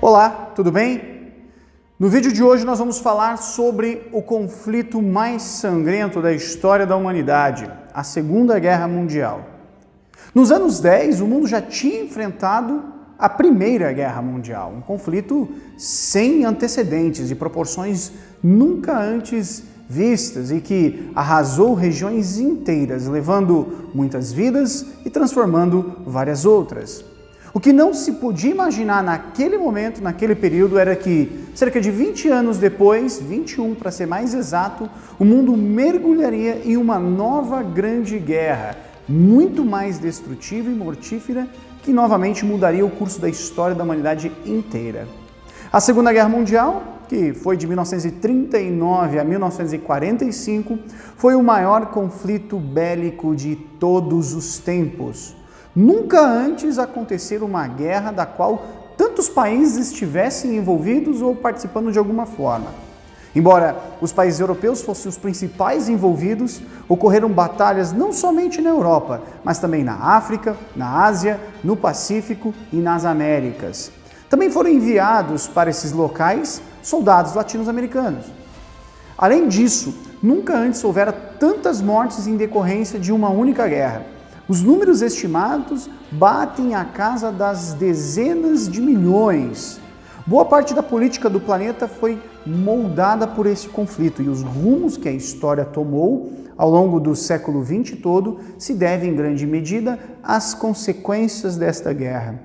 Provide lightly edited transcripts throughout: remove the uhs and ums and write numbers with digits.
Olá, tudo bem? No vídeo de hoje nós vamos falar sobre o conflito mais sangrento da história da humanidade, a Segunda Guerra Mundial. Nos anos 10, o mundo já tinha enfrentado a Primeira Guerra Mundial, um conflito sem antecedentes, de proporções nunca antes vistas e que arrasou regiões inteiras, levando muitas vidas e transformando várias outras. O que não se podia imaginar naquele momento, naquele período, era que, cerca de 20 anos depois, 21 para ser mais exato, o mundo mergulharia em uma nova grande guerra, muito mais destrutiva e mortífera, que novamente mudaria o curso da história da humanidade inteira. A Segunda Guerra Mundial, que foi de 1939 a 1945, foi o maior conflito bélico de todos os tempos. Nunca antes acontecera uma guerra da qual tantos países estivessem envolvidos ou participando de alguma forma. Embora os países europeus fossem os principais envolvidos, ocorreram batalhas não somente na Europa, mas também na África, na Ásia, no Pacífico e nas Américas. Também foram enviados para esses locais soldados latino-americanos. Além disso, nunca antes houvera tantas mortes em decorrência de uma única guerra. Os números estimados batem a casa das dezenas de milhões. Boa parte da política do planeta foi moldada por esse conflito e os rumos que a história tomou ao longo do século XX todo se devem em grande medida às consequências desta guerra.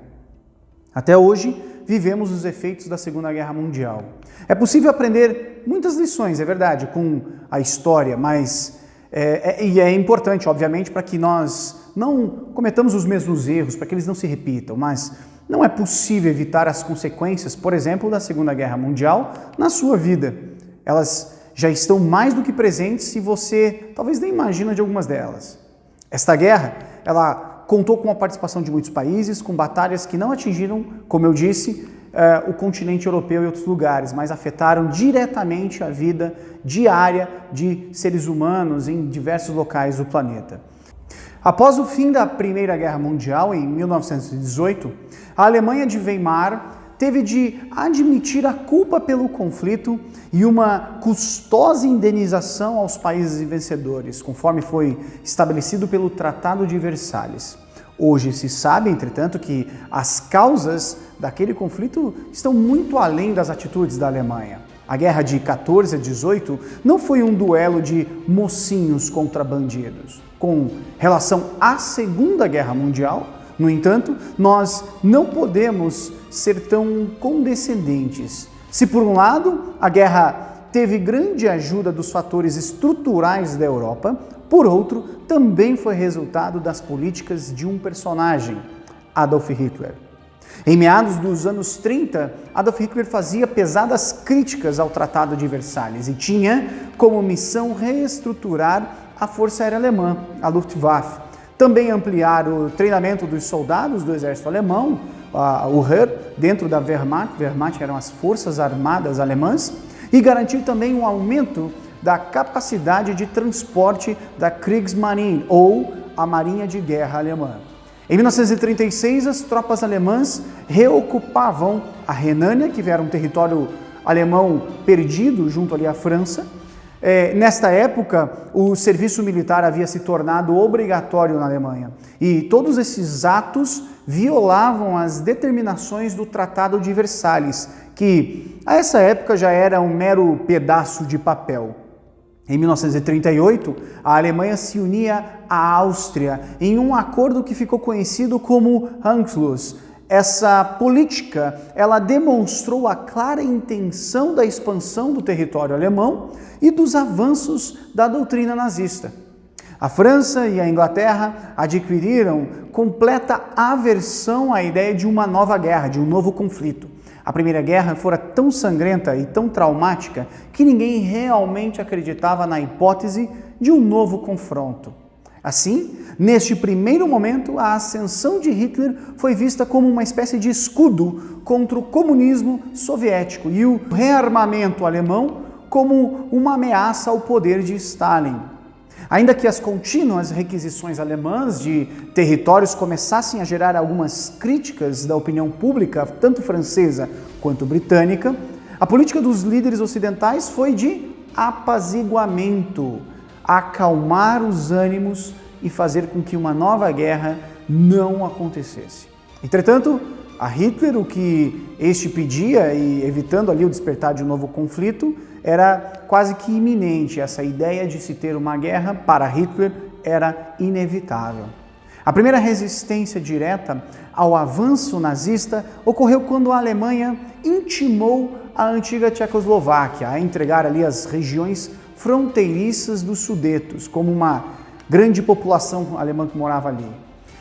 Até hoje, vivemos os efeitos da Segunda Guerra Mundial. É possível aprender muitas lições, é verdade, com a história, mas é importante, obviamente, para que nós não cometamos os mesmos erros, para que eles não se repitam, mas não é possível evitar as consequências, por exemplo, da Segunda Guerra Mundial na sua vida. Elas já estão mais do que presentes e você talvez nem imagina de algumas delas. Esta guerra, ela contou com a participação de muitos países, com batalhas que não atingiram, como eu disse, o continente europeu e outros lugares, mas afetaram diretamente a vida diária de seres humanos em diversos locais do planeta. Após o fim da Primeira Guerra Mundial, em 1918, a Alemanha de Weimar teve de admitir a culpa pelo conflito e uma custosa indenização aos países vencedores, conforme foi estabelecido pelo Tratado de Versalhes. Hoje se sabe, entretanto, que as causas daquele conflito estão muito além das atitudes da Alemanha. A guerra de 14 a 18 não foi um duelo de mocinhos contra bandidos. Com relação à Segunda Guerra Mundial, no entanto, nós não podemos ser tão condescendentes. Se por um lado a guerra teve grande ajuda dos fatores estruturais da Europa, por outro, também foi resultado das políticas de um personagem, Adolf Hitler. Em meados dos anos 30, Adolf Hitler fazia pesadas críticas ao Tratado de Versalhes e tinha como missão reestruturar a Força Aérea Alemã, a Luftwaffe, também ampliar o treinamento dos soldados do exército alemão, o Heer, dentro da Wehrmacht, Wehrmacht eram as forças armadas alemãs, e garantir também um aumento da capacidade de transporte da Kriegsmarine, ou a Marinha de Guerra Alemã. Em 1936, as tropas alemãs reocupavam a Renânia, que era um território alemão perdido junto ali à França. Nesta época, o serviço militar havia se tornado obrigatório na Alemanha e todos esses atos violavam as determinações do Tratado de Versalhes, que a essa época já era um mero pedaço de papel. Em 1938, a Alemanha se unia à Áustria em um acordo que ficou conhecido como Anschluss. Essa política, ela demonstrou a clara intenção da expansão do território alemão e dos avanços da doutrina nazista. A França e a Inglaterra adquiriram completa aversão à ideia de uma nova guerra, de um novo conflito. A Primeira Guerra fora tão sangrenta e tão traumática que ninguém realmente acreditava na hipótese de um novo confronto. Assim, neste primeiro momento, a ascensão de Hitler foi vista como uma espécie de escudo contra o comunismo soviético e o rearmamento alemão como uma ameaça ao poder de Stalin. Ainda que as contínuas requisições alemãs de territórios começassem a gerar algumas críticas da opinião pública, tanto francesa quanto britânica, a política dos líderes ocidentais foi de apaziguamento, acalmar os ânimos e fazer com que uma nova guerra não acontecesse. Entretanto, a Hitler, o que este pedia, e evitando ali o despertar de um novo conflito, era quase que iminente. Essa ideia de se ter uma guerra, para Hitler, era inevitável. A primeira resistência direta ao avanço nazista ocorreu quando a Alemanha intimou a antiga Tchecoslováquia a entregar ali as regiões fronteiriças dos Sudetos, como uma grande população alemã que morava ali.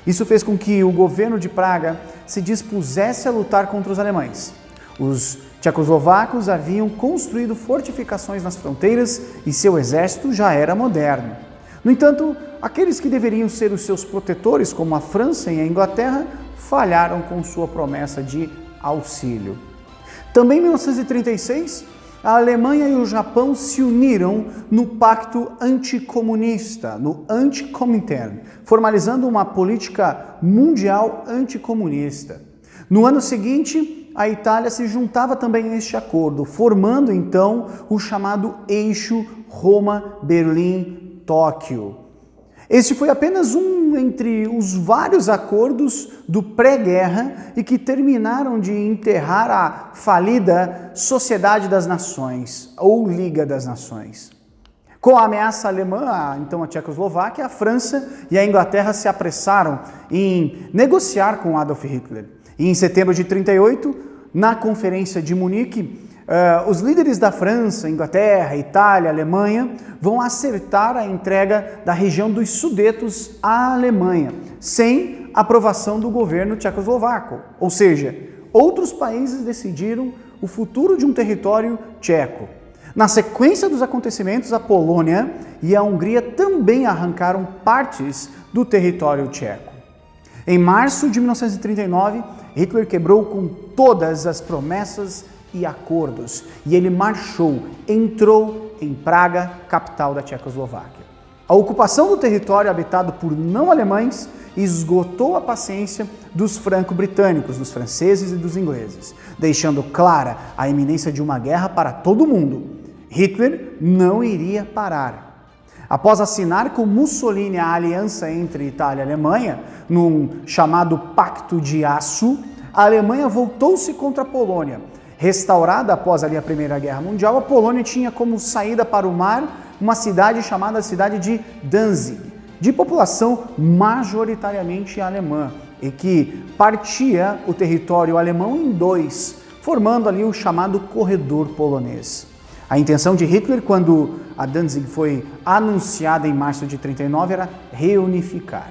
Isso fez com que o governo de Praga se dispusesse a lutar contra os alemães. Os tchecoslovacos haviam construído fortificações nas fronteiras e seu exército já era moderno. No entanto, aqueles que deveriam ser os seus protetores, como a França e a Inglaterra, falharam com sua promessa de auxílio. Também em 1936, a Alemanha e o Japão se uniram no Pacto Anticomunista, no Antikomintern, formalizando uma política mundial anticomunista. No ano seguinte, a Itália se juntava também a este acordo, formando então o chamado eixo Roma-Berlim-Tóquio. Este foi apenas um entre os vários acordos do pré-guerra e que terminaram de enterrar a falida Sociedade das Nações, ou Liga das Nações. Com a ameaça alemã, então a Tchecoslováquia, a França e a Inglaterra se apressaram em negociar com Adolf Hitler. E em setembro de 1938, na Conferência de Munique, os líderes da França, Inglaterra, Itália, Alemanha vão acertar a entrega da região dos Sudetos à Alemanha, sem aprovação do governo tchecoslovaco. Ou seja, outros países decidiram o futuro de um território tcheco. Na sequência dos acontecimentos, a Polônia e a Hungria também arrancaram partes do território tcheco. Em março de 1939, Hitler quebrou com todas as promessas e acordos, e ele entrou em Praga, capital da Tchecoslováquia. A ocupação do território habitado por não-alemães esgotou a paciência dos franco-britânicos, dos franceses e dos ingleses, deixando clara a iminência de uma guerra para todo mundo. Hitler não iria parar. Após assinar com Mussolini a aliança entre Itália e Alemanha, num chamado Pacto de Aço, a Alemanha voltou-se contra a Polônia. Restaurada após ali a Primeira Guerra Mundial, a Polônia tinha como saída para o mar uma cidade chamada cidade de Danzig, de população majoritariamente alemã, e que partia o território alemão em dois, formando ali o chamado Corredor Polonês. A intenção de Hitler, quando a Danzig foi anunciada em março de 1939, era reunificar.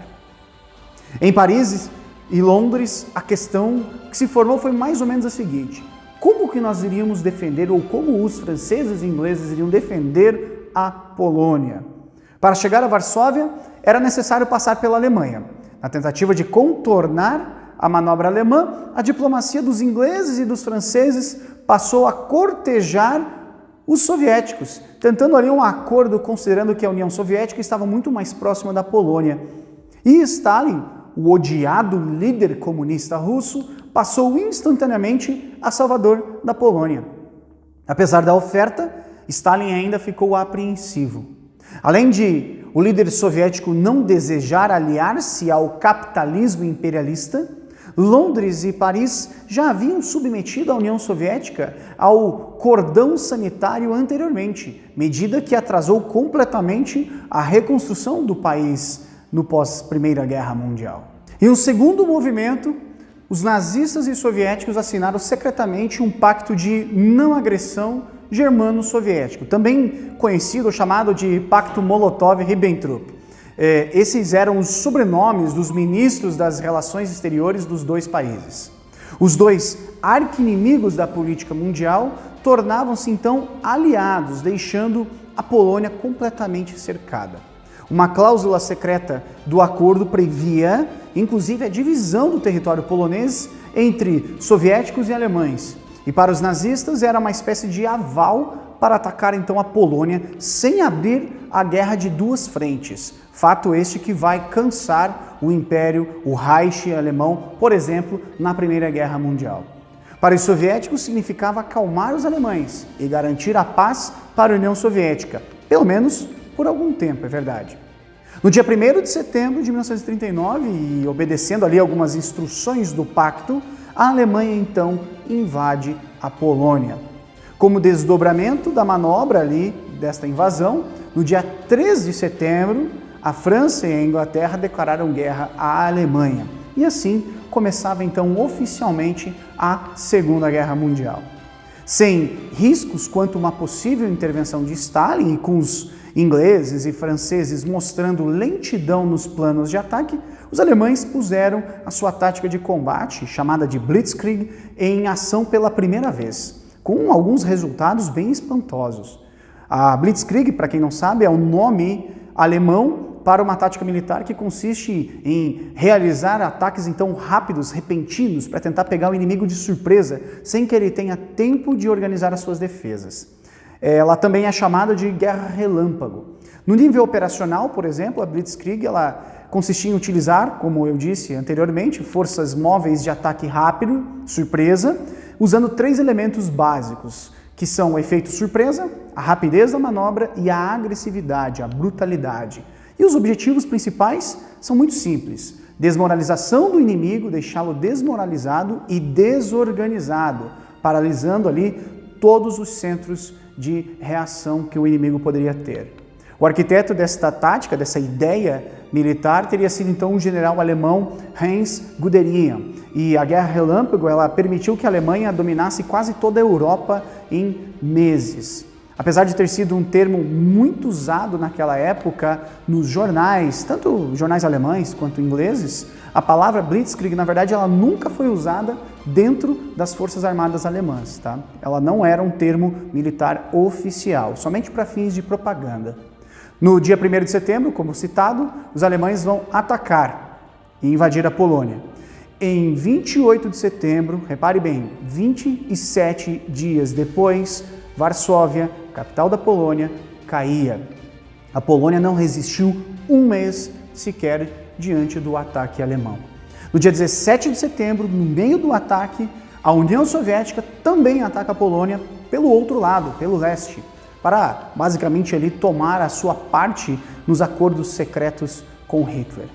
Em Paris e Londres, a questão que se formou foi mais ou menos a seguinte: como que nós iríamos defender, ou como os franceses e ingleses iriam defender a Polônia? Para chegar a Varsóvia, era necessário passar pela Alemanha. Na tentativa de contornar a manobra alemã, a diplomacia dos ingleses e dos franceses passou a cortejar os soviéticos, tentando ali um acordo considerando que a União Soviética estava muito mais próxima da Polônia. E Stalin, o odiado líder comunista russo, passou instantaneamente a salvador da Polônia. Apesar da oferta, Stalin ainda ficou apreensivo. Além de o líder soviético não desejar aliar-se ao capitalismo imperialista, Londres e Paris já haviam submetido a União Soviética ao cordão sanitário anteriormente, medida que atrasou completamente a reconstrução do país no pós-Primeira Guerra Mundial. Em um segundo movimento, os nazistas e soviéticos assinaram secretamente um pacto de não agressão germano-soviético, também conhecido ou chamado de Pacto Molotov-Ribbentrop. Esses eram os sobrenomes dos ministros das relações exteriores dos dois países. Os dois arqui-inimigos da política mundial tornavam-se então aliados, deixando a Polônia completamente cercada. Uma cláusula secreta do acordo previa, inclusive, a divisão do território polonês entre soviéticos e alemães. E para os nazistas era uma espécie de aval para atacar então a Polônia sem abrir a guerra de duas frentes, fato este que vai cansar o Império, o Reich alemão, por exemplo, na Primeira Guerra Mundial. Para os soviéticos significava acalmar os alemães e garantir a paz para a União Soviética, pelo menos por algum tempo, é verdade. No dia 1º de setembro de 1939, e obedecendo ali algumas instruções do pacto, a Alemanha então invade a Polônia. Como desdobramento da manobra ali desta invasão, no dia 3 de setembro, a França e a Inglaterra declararam guerra à Alemanha. E assim começava então oficialmente a Segunda Guerra Mundial. Sem riscos quanto uma possível intervenção de Stalin e com os ingleses e franceses mostrando lentidão nos planos de ataque, os alemães puseram a sua tática de combate, chamada de Blitzkrieg, em ação pela primeira vez, com alguns resultados bem espantosos. A Blitzkrieg, para quem não sabe, é um nome alemão para uma tática militar que consiste em realizar ataques então rápidos, repentinos, para tentar pegar o inimigo de surpresa, sem que ele tenha tempo de organizar as suas defesas. Ela também é chamada de guerra relâmpago. No nível operacional, por exemplo, a Blitzkrieg ela consistia em utilizar, como eu disse anteriormente, forças móveis de ataque rápido, surpresa, usando 3 elementos básicos, que são o efeito surpresa, a rapidez da manobra e a agressividade, a brutalidade. E os objetivos principais são muito simples: desmoralização do inimigo, deixá-lo desmoralizado e desorganizado, paralisando ali todos os centros de reação que o inimigo poderia ter. O arquiteto desta tática, dessa ideia militar, teria sido então o general alemão Heinz Guderian. E a Guerra Relâmpago ela permitiu que a Alemanha dominasse quase toda a Europa em meses. Apesar de ter sido um termo muito usado naquela época nos jornais, tanto jornais alemães quanto ingleses, a palavra Blitzkrieg, na verdade, ela nunca foi usada dentro das Forças Armadas Alemãs, tá? Ela não era um termo militar oficial, somente para fins de propaganda. No dia 1º de setembro, como citado, os alemães vão atacar e invadir a Polônia. Em 28 de setembro, repare bem, 27 dias depois, Varsóvia, capital da Polônia, caía. A Polônia não resistiu um mês sequer diante do ataque alemão. No dia 17 de setembro, no meio do ataque, a União Soviética também ataca a Polônia pelo outro lado, pelo leste, para basicamente ali tomar a sua parte nos acordos secretos com Hitler.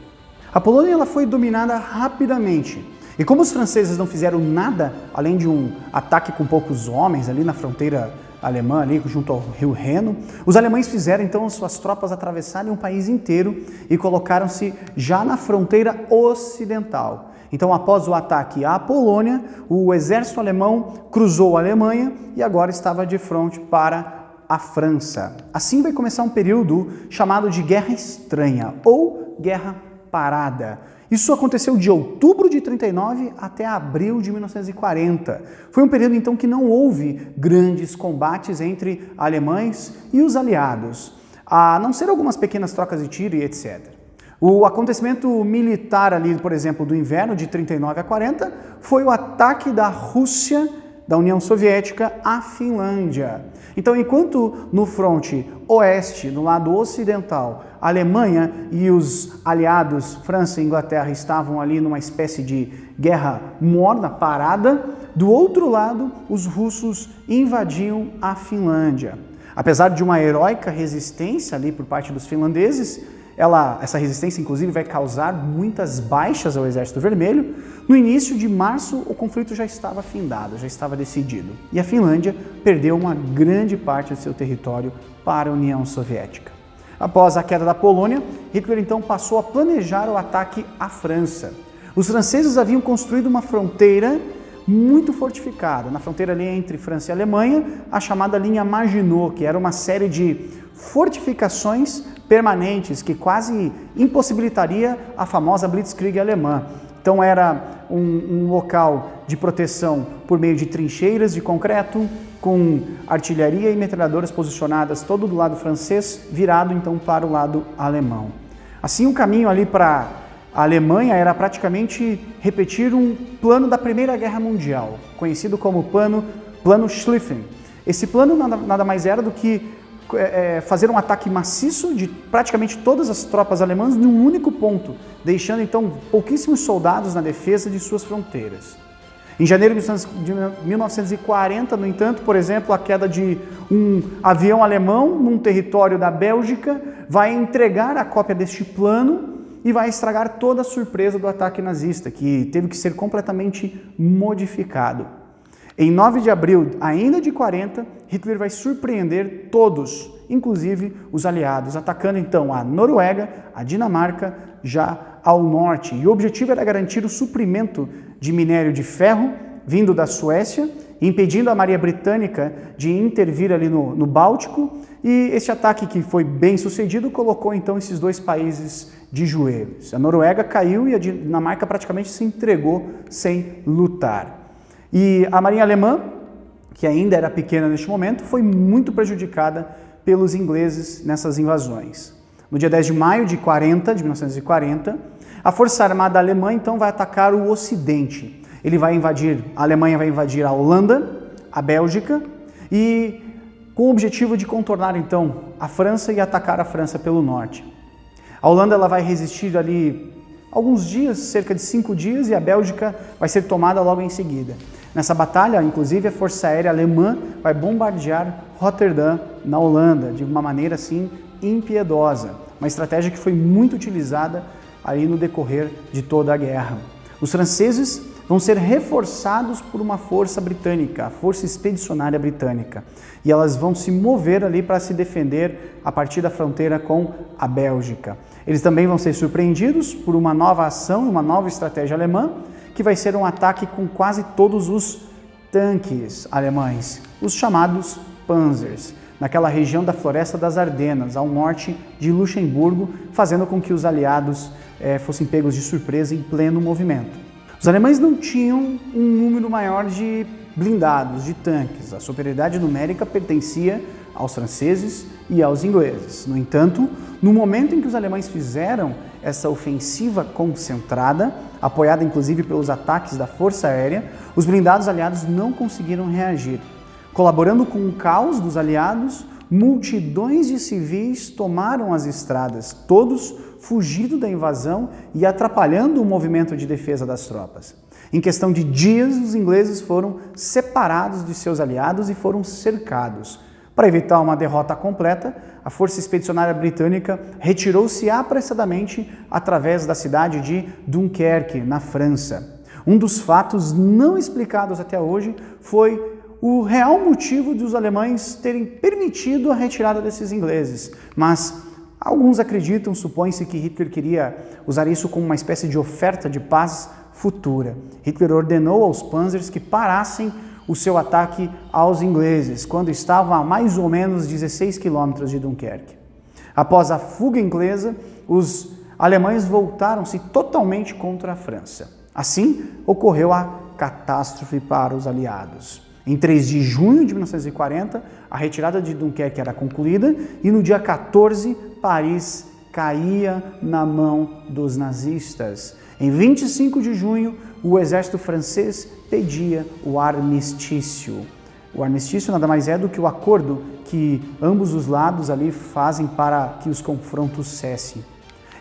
A Polônia ela foi dominada rapidamente. E como os franceses não fizeram nada além de um ataque com poucos homens ali na fronteira alemã, ali junto ao rio Reno, os alemães fizeram então suas tropas atravessarem o país inteiro e colocaram-se já na fronteira ocidental. Então, após o ataque à Polônia, o exército alemão cruzou a Alemanha e agora estava de frente para a França. Assim vai começar um período chamado de Guerra Estranha ou Guerra Parada. Isso aconteceu de outubro de 39 até abril de 1940. Foi um período então que não houve grandes combates entre alemães e os aliados, a não ser algumas pequenas trocas de tiro e etc. O acontecimento militar ali, por exemplo, do inverno de 39 a 40 foi o ataque da Rússia, da União Soviética, à Finlândia. Então, enquanto no fronte oeste, no lado ocidental, a Alemanha e os aliados França e Inglaterra estavam ali numa espécie de guerra morna, parada, do outro lado, os russos invadiam a Finlândia. Apesar de uma heróica resistência ali por parte dos finlandeses, essa resistência, inclusive, vai causar muitas baixas ao Exército Vermelho. No início de março, o conflito já estava findado, já estava decidido. E a Finlândia perdeu uma grande parte do seu território para a União Soviética. Após a queda da Polônia, Hitler então passou a planejar o ataque à França. Os franceses haviam construído uma fronteira muito fortificada, na fronteira ali entre França e Alemanha, a chamada linha Maginot, que era uma série de fortificações permanentes que quase impossibilitaria a famosa Blitzkrieg alemã. Então era um local de proteção por meio de trincheiras de concreto, com artilharia e metralhadoras posicionadas todo do lado francês, virado então para o lado alemão. Assim, o caminho ali para a Alemanha era praticamente repetir um plano da Primeira Guerra Mundial, conhecido como plano Schlieffen. Esse plano nada mais era do que fazer um ataque maciço de praticamente todas as tropas alemãs num único ponto, deixando então pouquíssimos soldados na defesa de suas fronteiras. Em janeiro de 1940, no entanto, por exemplo, a queda de um avião alemão num território da Bélgica vai entregar a cópia deste plano e vai estragar toda a surpresa do ataque nazista, que teve que ser completamente modificado. Em 9 de abril, ainda de 40, Hitler vai surpreender todos, inclusive os aliados, atacando então a Noruega, a Dinamarca, já ao norte. E o objetivo era garantir o suprimento de minério de ferro vindo da Suécia, impedindo a Marinha Britânica de intervir ali no Báltico. E este ataque, que foi bem sucedido, colocou então esses dois países de joelhos. A Noruega caiu e a Dinamarca praticamente se entregou sem lutar. E a marinha alemã, que ainda era pequena neste momento, foi muito prejudicada pelos ingleses nessas invasões. No dia 10 de maio de 1940, a Força Armada Alemã então vai atacar o Ocidente. A Alemanha vai invadir a Holanda, a Bélgica, e com o objetivo de contornar então a França e atacar a França pelo norte. A Holanda ela vai resistir ali alguns dias, cerca de 5 dias, e a Bélgica vai ser tomada logo em seguida. Nessa batalha, inclusive, a Força Aérea Alemã vai bombardear Roterdã, na Holanda, de uma maneira assim impiedosa. Uma estratégia que foi muito utilizada aí no decorrer de toda a guerra. Os franceses vão ser reforçados por uma força britânica, a Força Expedicionária Britânica. E elas vão se mover ali para se defender a partir da fronteira com a Bélgica. Eles também vão ser surpreendidos por uma nova ação, uma nova estratégia alemã, que vai ser um ataque com quase todos os tanques alemães, os chamados Panzers, naquela região da Floresta das Ardenas, ao norte de Luxemburgo, fazendo com que os aliados fossem pegos de surpresa em pleno movimento. Os alemães não tinham um número maior de blindados, de tanques. A superioridade numérica pertencia aos franceses e aos ingleses. No entanto, no momento em que os alemães fizeram essa ofensiva concentrada, apoiada inclusive pelos ataques da Força Aérea, os blindados aliados não conseguiram reagir. Colaborando com o caos dos aliados, multidões de civis tomaram as estradas, todos fugindo da invasão e atrapalhando o movimento de defesa das tropas. Em questão de dias, os ingleses foram separados de seus aliados e foram cercados. Para evitar uma derrota completa, a Força Expedicionária Britânica retirou-se apressadamente através da cidade de Dunkerque, na França. Um dos fatos não explicados até hoje foi o real motivo dos alemães terem permitido a retirada desses ingleses, mas alguns acreditam, supõe-se que Hitler queria usar isso como uma espécie de oferta de paz futura. Hitler ordenou aos Panzers que parassem o seu ataque aos ingleses, quando estavam a mais ou menos 16 quilômetros de Dunkerque. Após a fuga inglesa, os alemães voltaram-se totalmente contra a França. Assim, ocorreu a catástrofe para os aliados. Em 3 de junho de 1940, a retirada de Dunkerque era concluída e no dia 14, Paris caía na mão dos nazistas. Em 25 de junho, o exército francês pedia o armistício. O armistício nada mais é do que o acordo que ambos os lados ali fazem para que os confrontos cessem.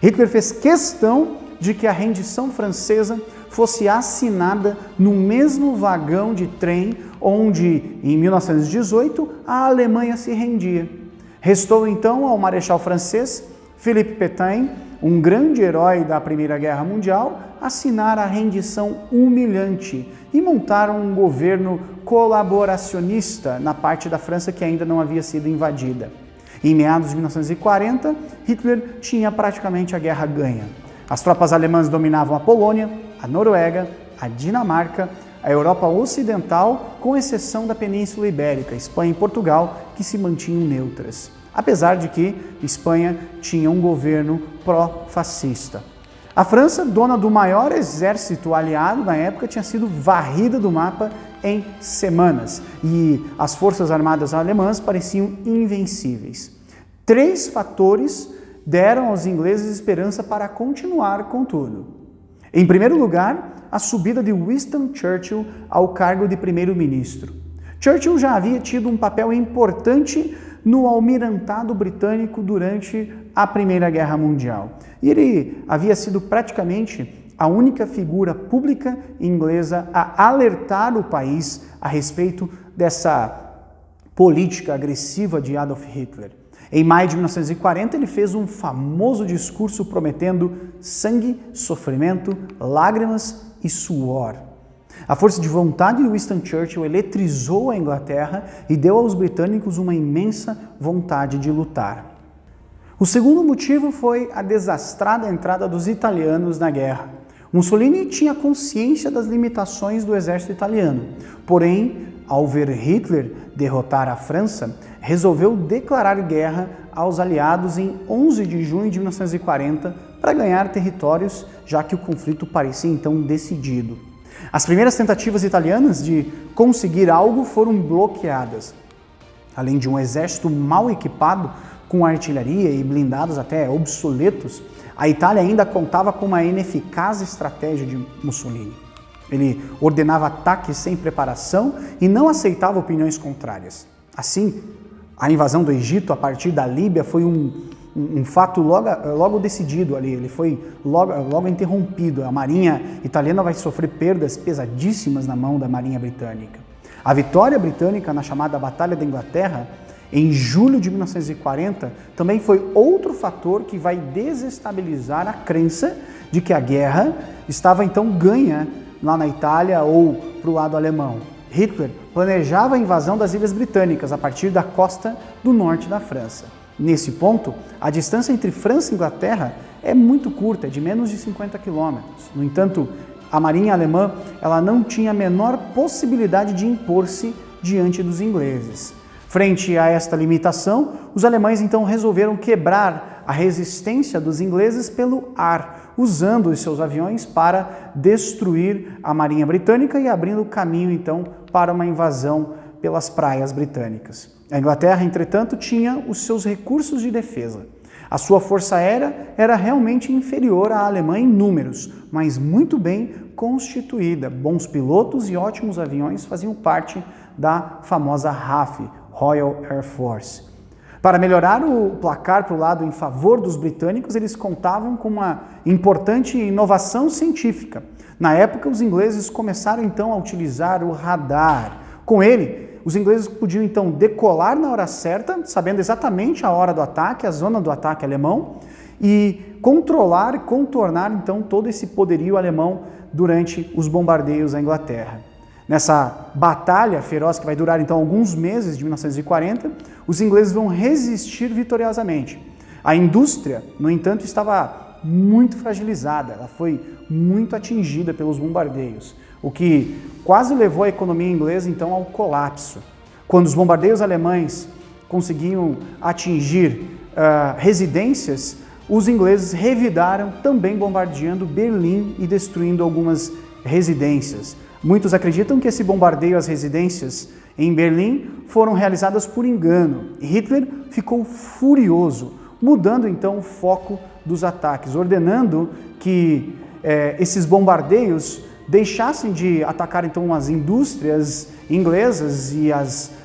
Hitler fez questão de que a rendição francesa fosse assinada no mesmo vagão de trem onde, em 1918, a Alemanha se rendia. Restou então ao marechal francês Philippe Pétain, um grande herói da Primeira Guerra Mundial, assinar a rendição humilhante e montar um governo colaboracionista na parte da França que ainda não havia sido invadida. Em meados de 1940, Hitler tinha praticamente a guerra ganha. As tropas alemãs dominavam a Polônia, a Noruega, a Dinamarca, a Europa Ocidental, com exceção da Península Ibérica, Espanha e Portugal, que se mantinham neutras. Apesar de que Espanha tinha um governo pró-fascista. A França, dona do maior exército aliado na época, tinha sido varrida do mapa em semanas e as forças armadas alemãs pareciam invencíveis. 3 fatores deram aos ingleses esperança para continuar com tudo. Em primeiro lugar, a subida de Winston Churchill ao cargo de primeiro-ministro. Churchill já havia tido um papel importante no almirantado britânico durante a Primeira Guerra Mundial. E ele havia sido praticamente a única figura pública inglesa a alertar o país a respeito dessa política agressiva de Adolf Hitler. Em maio de 1940, ele fez um famoso discurso prometendo sangue, sofrimento, lágrimas e suor. A força de vontade de Winston Churchill eletrizou a Inglaterra e deu aos britânicos uma imensa vontade de lutar. O segundo motivo foi a desastrada entrada dos italianos na guerra. Mussolini tinha consciência das limitações do exército italiano, porém, ao ver Hitler derrotar a França, resolveu declarar guerra aos aliados em 11 de junho de 1940 para ganhar territórios, já que o conflito parecia então decidido. As primeiras tentativas italianas de conseguir algo foram bloqueadas. Além de um exército mal equipado, com artilharia e blindados até obsoletos, a Itália ainda contava com uma ineficaz estratégia de Mussolini. Ele ordenava ataques sem preparação e não aceitava opiniões contrárias. Assim, a invasão do Egito a partir da Líbia foi um fato logo decidido ali, ele foi logo interrompido. A marinha italiana vai sofrer perdas pesadíssimas na mão da marinha britânica. A vitória britânica na chamada Batalha da Inglaterra, em julho de 1940, também foi outro fator que vai desestabilizar a crença de que a guerra estava então ganha lá na Itália ou para o lado alemão. Hitler planejava a invasão das Ilhas Britânicas a partir da costa do norte da França. Nesse ponto, a distância entre França e Inglaterra é muito curta, é de menos de 50 quilômetros. No entanto, a marinha alemã ela não tinha a menor possibilidade de impor-se diante dos ingleses. Frente a esta limitação, os alemães então resolveram quebrar a resistência dos ingleses pelo ar, usando os seus aviões para destruir a marinha britânica e abrindo caminho então para uma invasão pelas praias britânicas. A Inglaterra, entretanto, tinha os seus recursos de defesa. A sua força aérea era realmente inferior à alemã em números, mas muito bem constituída. Bons pilotos e ótimos aviões faziam parte da famosa RAF, Royal Air Force. Para melhorar o placar para o lado em favor dos britânicos, eles contavam com uma importante inovação científica. Na época, os ingleses começaram então a utilizar o radar. Com ele, os ingleses podiam então decolar na hora certa, sabendo exatamente a hora do ataque, a zona do ataque alemão, e controlar e contornar então todo esse poderio alemão durante os bombardeios à Inglaterra. Nessa batalha feroz que vai durar então alguns meses de 1940, os ingleses vão resistir vitoriosamente. A indústria, no entanto, estava muito fragilizada, ela foi muito atingida pelos bombardeios, o que quase levou a economia inglesa então ao colapso. Quando os bombardeios alemães conseguiam atingir residências, os ingleses revidaram também bombardeando Berlim e destruindo algumas residências. Muitos acreditam que esse bombardeio às residências em Berlim foram realizadas por engano. E Hitler ficou furioso, mudando então o foco dos ataques, ordenando que esses bombardeios deixassem de atacar então as indústrias inglesas e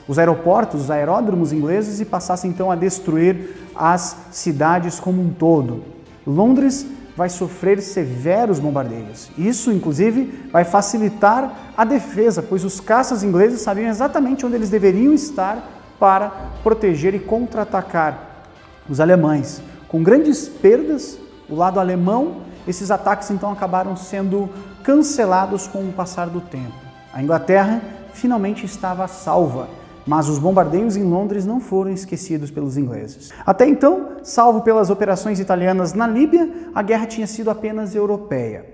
os aeroportos, os aeródromos ingleses e passassem então a destruir as cidades como um todo. Londres vai sofrer severos bombardeios. Isso, inclusive, vai facilitar a defesa, pois os caças ingleses sabiam exatamente onde eles deveriam estar para proteger e contra-atacar os alemães. Com grandes perdas, o lado alemão, esses ataques então acabaram sendo cancelados com o passar do tempo. A Inglaterra finalmente estava salva, mas os bombardeios em Londres não foram esquecidos pelos ingleses. Até então, salvo pelas operações italianas na Líbia, a guerra tinha sido apenas europeia.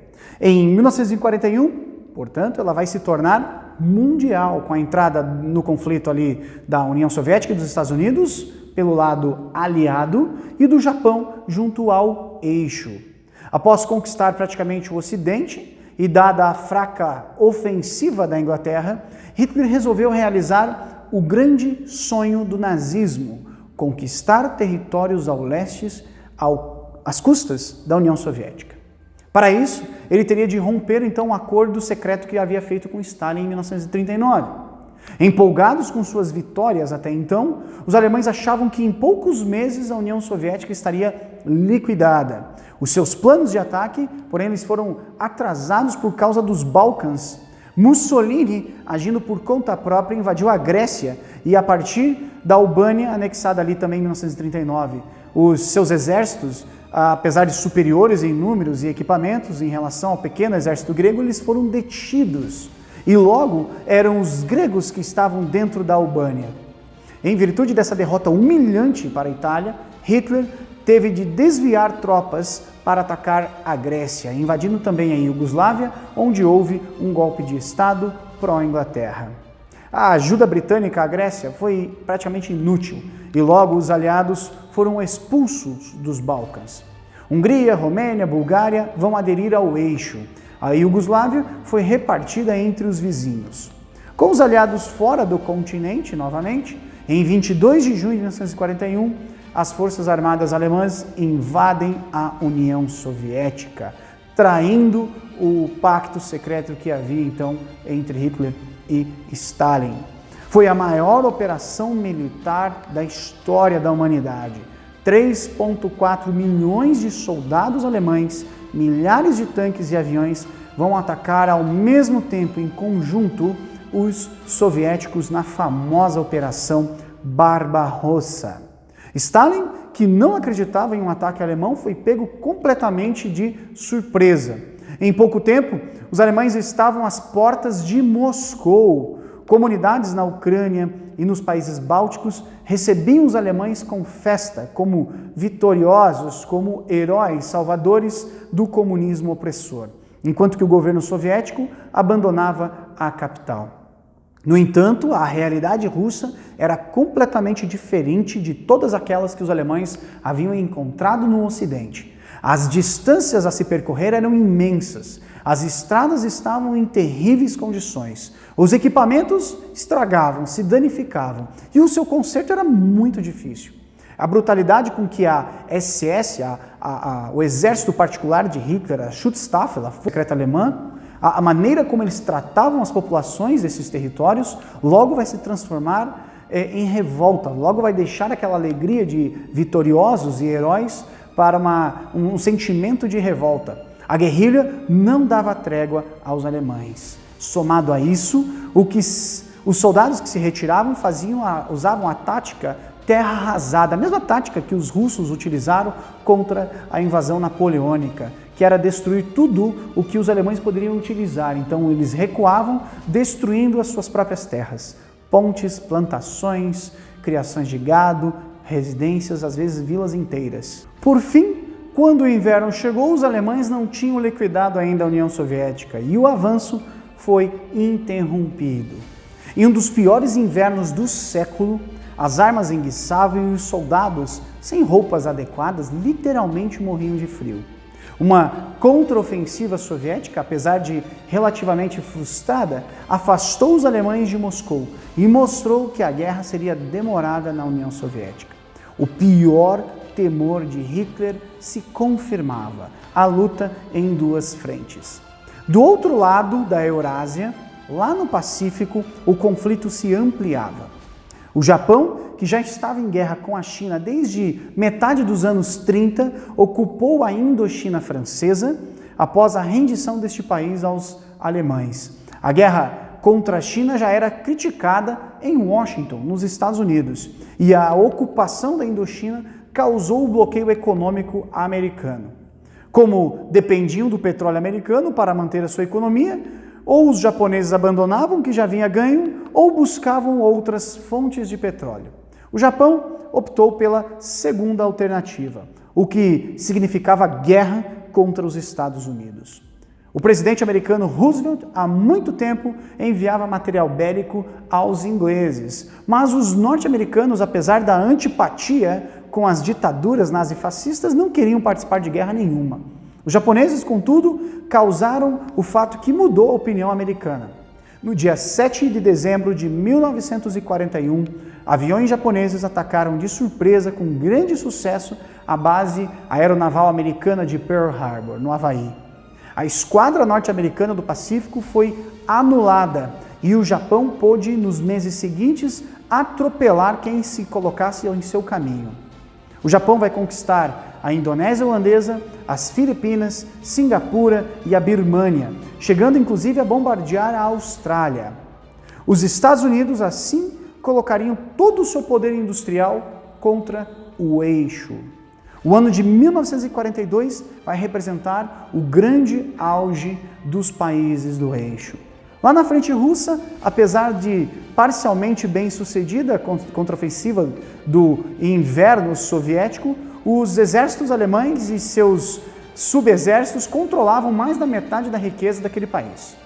Em 1941, portanto, ela vai se tornar mundial, com a entrada no conflito ali da União Soviética e dos Estados Unidos, pelo lado aliado, e do Japão junto ao eixo. Após conquistar praticamente o Ocidente e dada a fraca ofensiva da Inglaterra, Hitler resolveu realizar o grande sonho do nazismo, conquistar territórios ao leste às custas da União Soviética. Para isso, ele teria de romper então um acordo secreto que havia feito com Stalin em 1939. Empolgados com suas vitórias até então, os alemães achavam que em poucos meses a União Soviética estaria liquidada. Os seus planos de ataque, porém, eles foram atrasados por causa dos Balcãs. Mussolini, agindo por conta própria, invadiu a Grécia e, a partir da Albânia, anexada ali também em 1939, os seus exércitos, apesar de superiores em números e equipamentos em relação ao pequeno exército grego, eles foram detidos. E logo eram os gregos que estavam dentro da Albânia. Em virtude dessa derrota humilhante para a Itália, Hitler teve de desviar tropas para atacar a Grécia, invadindo também a Iugoslávia, onde houve um golpe de Estado pró-Inglaterra. A ajuda britânica à Grécia foi praticamente inútil e logo os aliados foram expulsos dos Balcãs. Hungria, Romênia, Bulgária vão aderir ao eixo. A Iugoslávia foi repartida entre os vizinhos. Com os aliados fora do continente, novamente, em 22 de junho de 1941, as forças armadas alemãs invadem a União Soviética, traindo o pacto secreto que havia então entre Hitler e Stalin. Foi a maior operação militar da história da humanidade. 3,4 milhões de soldados alemães, milhares de tanques e aviões vão atacar ao mesmo tempo, em conjunto, os soviéticos na famosa Operação Barbarossa. Stalin, que não acreditava em um ataque alemão, foi pego completamente de surpresa. Em pouco tempo, os alemães estavam às portas de Moscou. Comunidades na Ucrânia e nos países bálticos recebiam os alemães com festa, como vitoriosos, como heróis salvadores do comunismo opressor, enquanto que o governo soviético abandonava a capital. No entanto, a realidade russa era completamente diferente de todas aquelas que os alemães haviam encontrado no Ocidente. As distâncias a se percorrer eram imensas, as estradas estavam em terríveis condições, os equipamentos estragavam, se danificavam e o seu conserto era muito difícil. A brutalidade com que a SS, o exército particular de Hitler, a Schutzstaffel, a força secreta alemã, a maneira como eles tratavam as populações desses territórios, logo vai se transformar em revolta, logo vai deixar aquela alegria de vitoriosos e heróis para um sentimento de revolta. A guerrilha não dava trégua aos alemães. Somado a isso, os soldados que se retiravam usavam a tática terra arrasada, a mesma tática que os russos utilizaram contra a invasão napoleônica, que era destruir tudo o que os alemães poderiam utilizar. Então eles recuavam, destruindo as suas próprias terras. Pontes, plantações, criações de gado, residências, às vezes vilas inteiras. Por fim, quando o inverno chegou, os alemães não tinham liquidado ainda a União Soviética e o avanço foi interrompido. Em um dos piores invernos do século, as armas enguiçavam e os soldados, sem roupas adequadas, literalmente morriam de frio. Uma contraofensiva soviética, apesar de relativamente frustrada, afastou os alemães de Moscou e mostrou que a guerra seria demorada na União Soviética. O pior temor de Hitler se confirmava: a luta em duas frentes. Do outro lado da Eurásia, lá no Pacífico, o conflito se ampliava. O Japão, que já estava em guerra com a China desde metade dos anos 30, ocupou a Indochina francesa após a rendição deste país aos alemães. A guerra contra a China já era criticada em Washington, nos Estados Unidos, e a ocupação da Indochina causou o bloqueio econômico americano. Como dependiam do petróleo americano para manter a sua economia, ou os japoneses abandonavam o que já vinha ganho, ou buscavam outras fontes de petróleo. O Japão optou pela segunda alternativa, o que significava guerra contra os Estados Unidos. O presidente americano Roosevelt, há muito tempo, enviava material bélico aos ingleses, mas os norte-americanos, apesar da antipatia com as ditaduras nazifascistas, não queriam participar de guerra nenhuma. Os japoneses, contudo, causaram o fato que mudou a opinião americana. No dia 7 de dezembro de 1941, aviões japoneses atacaram de surpresa com grande sucesso a base aeronaval americana de Pearl Harbor, no Havaí. A esquadra norte-americana do Pacífico foi anulada e o Japão pôde, nos meses seguintes, atropelar quem se colocasse em seu caminho. O Japão vai conquistar a Indonésia holandesa, as Filipinas, Singapura e a Birmânia, chegando inclusive a bombardear a Austrália. Os Estados Unidos, assim, colocariam todo o seu poder industrial contra o eixo. O ano de 1942 vai representar o grande auge dos países do eixo. Lá na frente russa, apesar de parcialmente bem-sucedida contra a ofensiva do inverno soviético, os exércitos alemães e seus subexércitos controlavam mais da metade da riqueza daquele país.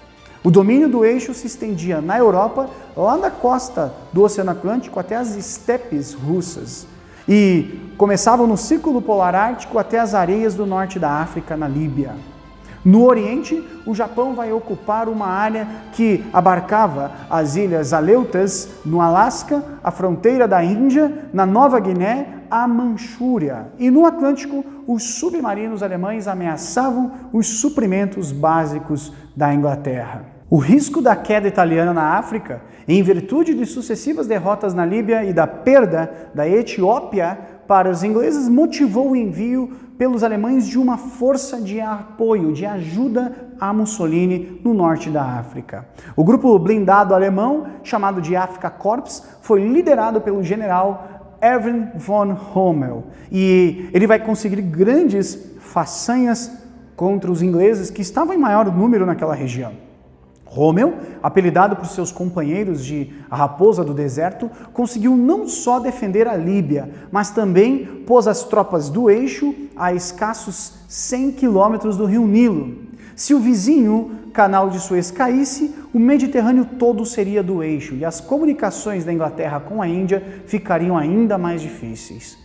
O domínio do eixo se estendia na Europa, lá da costa do Oceano Atlântico até as estepes russas, e começavam no Círculo Polar Ártico até as areias do norte da África, na Líbia. No Oriente, o Japão vai ocupar uma área que abarcava as ilhas Aleutas, no Alasca, a fronteira da Índia, na Nova Guiné, a Manchúria. E no Atlântico, os submarinos alemães ameaçavam os suprimentos básicos da Inglaterra. O risco da queda italiana na África, em virtude de sucessivas derrotas na Líbia e da perda da Etiópia para os ingleses, motivou o envio pelos alemães de uma força de apoio, de ajuda a Mussolini no norte da África. O grupo blindado alemão, chamado de Afrika Korps, foi liderado pelo general Erwin von Rommel, e ele vai conseguir grandes façanhas contra os ingleses que estavam em maior número naquela região. Rommel, apelidado por seus companheiros de a Raposa do Deserto, conseguiu não só defender a Líbia, mas também pôs as tropas do eixo a escassos 100 quilômetros do rio Nilo. Se o vizinho Canal de Suez caísse, o Mediterrâneo todo seria do eixo e as comunicações da Inglaterra com a Índia ficariam ainda mais difíceis.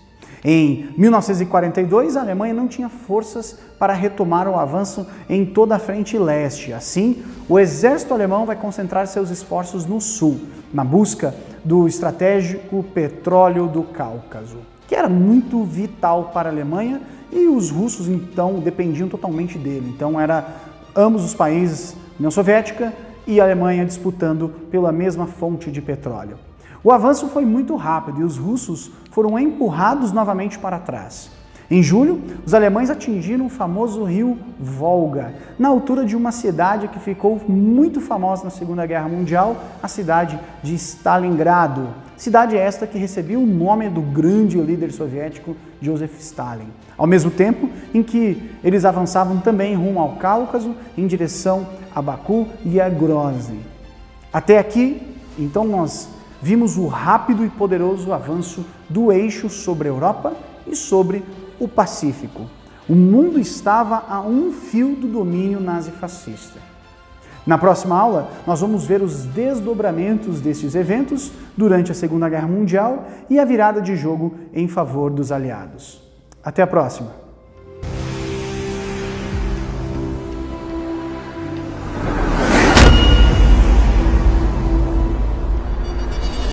Em 1942, a Alemanha não tinha forças para retomar o avanço em toda a frente leste. Assim, o exército alemão vai concentrar seus esforços no sul, na busca do estratégico petróleo do Cáucaso, que era muito vital para a Alemanha, e os russos então dependiam totalmente dele. Então era ambos os países, União Soviética e a Alemanha, disputando pela mesma fonte de petróleo. O avanço foi muito rápido e os russos foram empurrados novamente para trás. Em julho, os alemães atingiram o famoso rio Volga, na altura de uma cidade que ficou muito famosa na Segunda Guerra Mundial, a cidade de Stalingrado. Cidade esta que recebia o nome do grande líder soviético Joseph Stalin. Ao mesmo tempo em que eles avançavam também rumo ao Cáucaso, em direção a Baku e a Grozny. Até aqui, então, nós vimos o rápido e poderoso avanço do eixo sobre a Europa e sobre o Pacífico. O mundo estava a um fio do domínio nazifascista. Na próxima aula, nós vamos ver os desdobramentos destes eventos durante a Segunda Guerra Mundial e a virada de jogo em favor dos aliados. Até a próxima!